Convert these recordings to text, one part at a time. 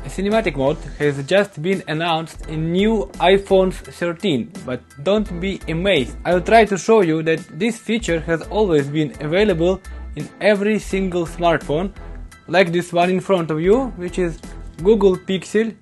Cinematic mode has just been announced in new iPhone 13, but don't be amazed. I'll try to show you that this feature has always been available in every single smartphone, like this one in front of you, which is Google Pixel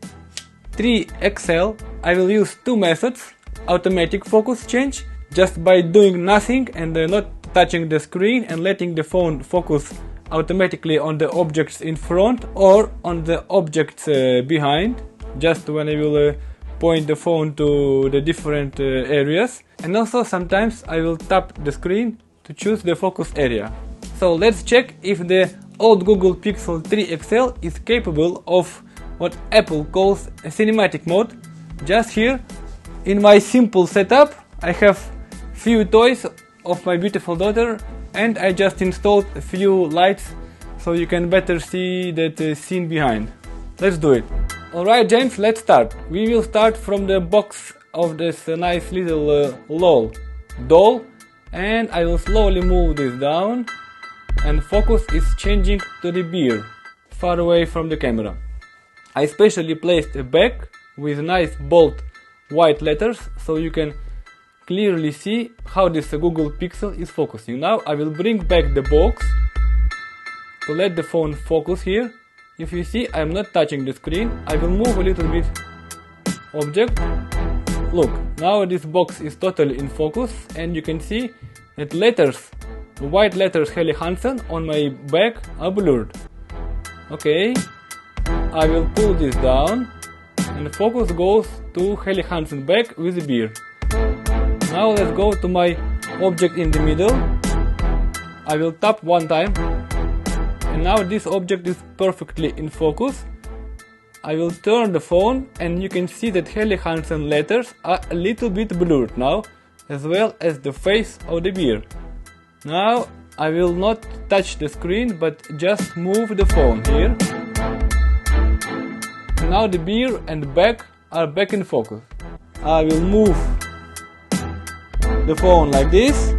3 XL. I will use two methods: automatic focus change, just by doing nothing and not touching the screen and letting the phone focus automatically on the objects in front or on the objects behind, just when I will point the phone to the different areas. And also sometimes I will tap the screen to choose the focus area. So let's check if the old Google Pixel 3 XL is capable of what Apple calls a cinematic mode. Just here in my simple setup I have few toys of my beautiful daughter, and I just installed a few lights so you can better see that scene behind. Let's do it. Alright James, let's start. We will start from the box of this nice little LOL doll, and I will slowly move this down, and focus is changing to the beer, far away from the camera. I specially placed a bag with nice bold white letters so you can clearly see how this Google Pixel is focusing. Now I will bring back the box to let the phone focus here. If you see, I am not touching the screen. I will move a little bit object. Look, now this box is totally in focus, and you can see that letters, the white letters Helly Hansen on my back are blurred. Okay, I will pull this down and the focus goes to Helly Hansen back with the beer. Now let's go to my object in the middle. I will tap one time, and now this object is perfectly in focus. I will turn the phone, and you can see that Helly Hansen letters are a little bit blurred now, as well as the face of the beer. Now I will not touch the screen but just move the phone here. Now the beer and the bag are back in focus. I will move the phone like this,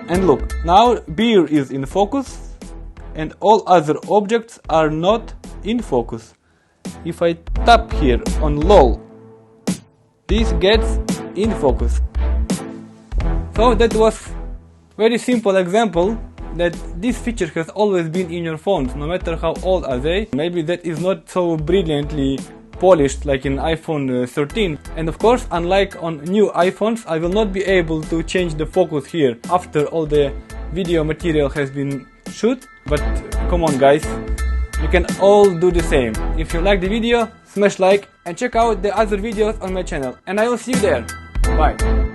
and look, now beer is in focus and all other objects are not in focus. If I tap here on LOL, this gets in focus. So that was very simple example that this feature has always been in your phones, no matter how old are they. Maybe that is not so brilliantly polished like in iPhone 13. And of course, unlike on new iPhones, I will not be able to change the focus here after all the video material has been shot. But come on guys, you can all do the same. If you like the video, smash like and check out the other videos on my channel, and I will see you there. Bye.